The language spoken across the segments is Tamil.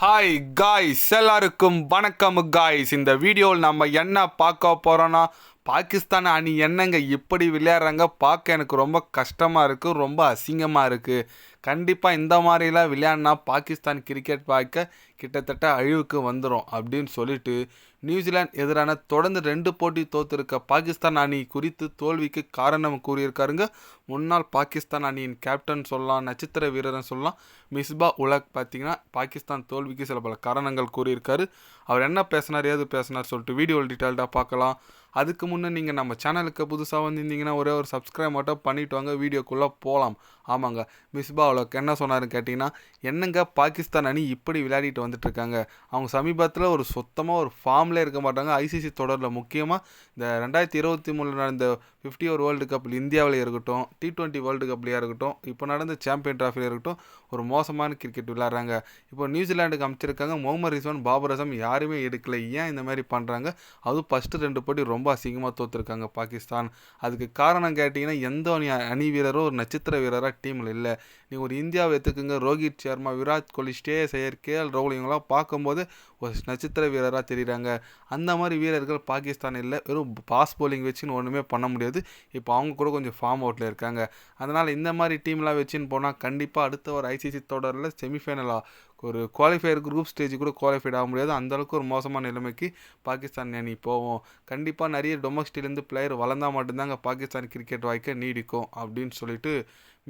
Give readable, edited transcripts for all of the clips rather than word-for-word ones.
ஹாய் காய்ஸ், எல்லாருக்கும் வணக்கம் காய்ஸ். இந்த வீடியோவில் நம்ம என்ன பார்க்க போகிறோன்னா, பாகிஸ்தான் அணி என்னங்க இப்படி விளையாடுறாங்க, பார்க்க எனக்கு ரொம்ப கஷ்டமாக இருக்குது, ரொம்ப அசிங்கமாக இருக்குது. கண்டிப்பாக இந்த மாதிரிலாம் விளையாடினா பாகிஸ்தான் கிரிக்கெட் பார்க்க கிட்டத்தட்ட அழிவுக்கு வந்துடும் அப்படின்னு சொல்லிட்டு நியூசிலாந்து எதிரான தொடர்ந்து 2 போட்டி தோற்றிருக்க பாகிஸ்தான் அணி குறித்து தோல்விக்கு காரணம் கூறியிருக்காருங்க. முன்னாள் பாகிஸ்தான் அணியின் கேப்டன் சொல்லலாம், நட்சத்திர வீரர்னு சொல்லலாம், மிஸ்பா உலக் பார்த்தீங்கன்னா பாகிஸ்தான் தோல்விக்கு சில பல காரணங்கள் கூறியிருக்காரு. அவர் என்ன பேசினார், ஏது பேசினார் சொல்லிட்டு வீடியோ டீட்டெயில்டாக பார்க்கலாம். அதுக்கு முன்னே நீங்கள் நம்ம சேனலுக்கு புதுசாக வந்திருந்தீங்கன்னா ஒரே ஒரு சப்ஸ்கிரைப் மட்டும் பண்ணிவிட்டு வாங்க, வீடியோக்குள்ளே போகலாம். ஆமாங்க, மிஸ்பா உலக் என்ன சொன்னாருன்னு கேட்டிங்கன்னா, என்னங்க பாகிஸ்தான் அணி இப்படி விளையாடிட்டு வந்துட்டுருக்காங்க, அவங்க சமீபத்தில் ஒரு சுத்தமாக ஒரு ஃபார்ம்லேயே இருக்க மாட்டாங்க. ஐசிசி தொடரில் முக்கியமாக இந்த 2023 நடந்த 50 ஓவர் வேர்ல்டு கப்பில் இந்தியாவில் இருக்கட்டும், T20 வேர்ல்டு கப்லேயே இருக்கட்டும், இப்போ நடந்த சாம்பியன் ட்ராஃபியில் இருக்கட்டும், ஒரு மோசமான கிரிக்கெட் விளையாடுறாங்க. இப்போ நியூசிலாண்டுக்கு அமைச்சிருக்காங்க, முகமது ரிஸ்வான், பாபர் அசம் யாருமே எடுக்கல. ஏன் இந்த மாதிரி பண்ணுறாங்க? அதுவும் ஃபஸ்ட்டு 2 போட்டி ரொம்ப அசிங்கமாக தோற்றுருக்காங்க பாகிஸ்தான். அதுக்கு காரணம் கேட்டிங்கன்னா, எந்த அணி வீரரோ ஒரு நட்சத்திர வீரராக டீமில் இல்லை. நீங்கள் ஒரு இந்தியாவை எடுத்துக்கோங்க, ரோஹித் சர்மா, விராட் கோலி, ஸ்ரேயஸ் ஐயர், KL ராகுல் இவங்களாம் பார்க்கும்போது ஒரு நட்சத்திர வீரராக தெரியுறாங்க. அந்த மாதிரி வீரர்கள் பாகிஸ்தான் இல்லை. வெறும் பாஸ் பவுலிங் வச்சுன்னு ஒன்றுமே பண்ண முடியாது. இப்போ அவங்க கூட கொஞ்சம் ஃபார்ம் அவுட்டில் இருக்காங்க. அதனால் இந்த மாதிரி டீம்லாம் வச்சுன்னு போனால் கண்டிப்பாக அடுத்த ஒரு ஐசிசி தொடரில் செமிஃபைனலாக ஒரு குவாலிஃபயர் குரூப் ஸ்டேஜ் கூட குவாலிஃபைட் ஆக முடியாது. அந்தளவுக்கு ஒரு மோசமான நிலைமைக்கு பாகிஸ்தான் அணி போவோம். கண்டிப்பாக நிறைய டொமஸ்டிலேருந்து பிளேயர் வளர்ந்தால் மட்டும்தாங்க பாகிஸ்தான் கிரிக்கெட் வாய்க்க நீடிக்கும் அப்படின்னு சொல்லிட்டு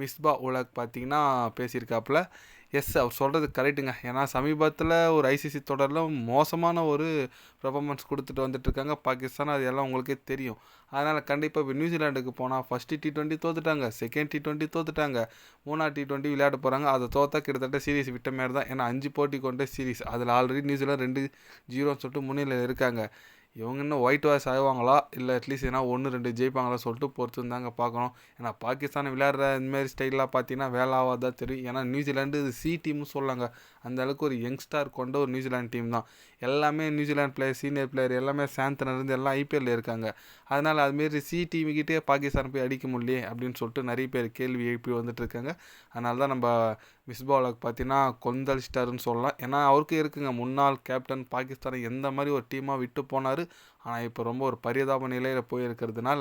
மிஸ்பா உலக் பார்த்தீங்கன்னா பேசியிருக்காப்புல. எஸ், அவர் சொல்கிறது கரெக்டுங்க. ஏன்னா சமீபத்தில் ஒரு ஐசிசி தொடரில் மோசமான ஒரு பெர்ஃபார்மன்ஸ் கொடுத்துட்டு வந்துட்டுருக்காங்க பாகிஸ்தான். அது எல்லாம் உங்களுக்கே தெரியும். அதனால் கண்டிப்பாக இப்போ நியூசிலாண்டுக்கு போனால் ஃபஸ்ட்டு T20 தோத்துட்டாங்க, செகண்ட் T20 தோத்துட்டாங்க, 3ஆவது T20 விளையாட போகிறாங்க. அதை தோற்றா கிட்டத்தட்ட சீரீஸ் விட்ட மாரி தான். ஏன்னா 5 போட்டி கொண்ட சீரீஸ், அதில் ஆல்ரெடி நியூசிலாந்து 2-0 சொல்லிட்டு முன்னிலையில் இருக்காங்க. இவங்க இன்னும் ஒயிட் வாஷ் ஆகுவாங்களா, இல்லை அட்லீஸ்ட் ஏன்னா 1-2 ஜெயிப்பாங்களா சொல்லிட்டு பொறுத்து இருந்தாங்க பார்க்கணும். ஏன்னா பாகிஸ்தான் விளையாடுற இந்தமாரி ஸ்டைல்லாம் பார்த்தீங்கன்னா வேலை ஆகாதான் தெரியும். ஏன்னா நியூசிலாண்டு இது சி டீம்னு சொல்லாங்க. அந்த அளவுக்கு ஒரு யங்ஸ்டார் கொண்ட ஒரு நியூசிலாந்து டீம் தான். எல்லாமே நியூசிலாந்து பிளேயர், சீனியர் பிளேயர் எல்லாமே சாந்தனிருந்து எல்லாம் ஐபிஎல்ல இருக்காங்க. அதனால் அதுமாரி சி டீமுக்கிட்டே பாகிஸ்தான் போய் அடிக்க முடியலையே அப்படின்னு சொல்லிட்டு நிறைய பேர் கேள்வி எழுப்பி வந்துட்டுருக்காங்க. அதனால தான் நம்ம மிஸ்பா உலக் பார்த்தீங்கன்னா கொந்தளிச்சிட்டாருன்னு சொல்லலாம். ஏன்னா அவருக்கு இருக்குங்க, முன்னாள் கேப்டன், பாகிஸ்தானை எந்த மாதிரி ஒரு டீமாக விட்டு போனார். ஆனால் இப்போ ரொம்ப ஒரு பரிதாப நிலையில் போயிருக்கிறதுனால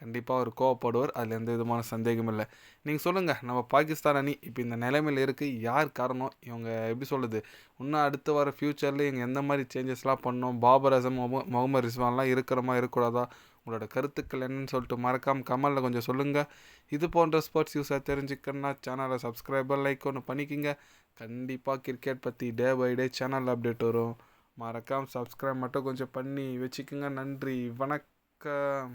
கண்டிப்பாக அவர் கோவப்படுவார். அதில் எந்த விதமான சந்தேகமும் இல்லை. நீங்கள் சொல்லுங்கள், நம்ம பாகிஸ்தான் அணி இப்போ இந்த நிலைமையில் இருக்குது, யார் காரணம்? இவங்க எப்படி சொல்லுது, இன்னும் அடுத்து வர ஃப்யூச்சரில் இவங்க எந்த மாதிரி சேஞ்சஸ்லாம் பண்ணணும்? பாபர் அசம், முகமது ரிஸ்வான்லாம் இருக்கிறமா இருக்கக்கூடாதா? உங்களோட கருத்துக்கள் என்னன்னு சொல்லிட்டு மறக்காமல் கமெண்டில் கொஞ்சம் சொல்லுங்கள். இது போன்ற ஸ்போர்ட்ஸ் யூஸாக தெரிஞ்சுக்கணுன்னா சேனலை சப்ஸ்கிரைபர் லைக் ஒன்று பண்ணிக்கோங்க. கண்டிப்பாக கிரிக்கெட் பற்றி day by day channel update வரும். மறக்காமல் சப்ஸ்கிரைப் மட்டும் கொஞ்சம் பண்ணி வச்சுக்கோங்க. நன்றி, வணக்கம்.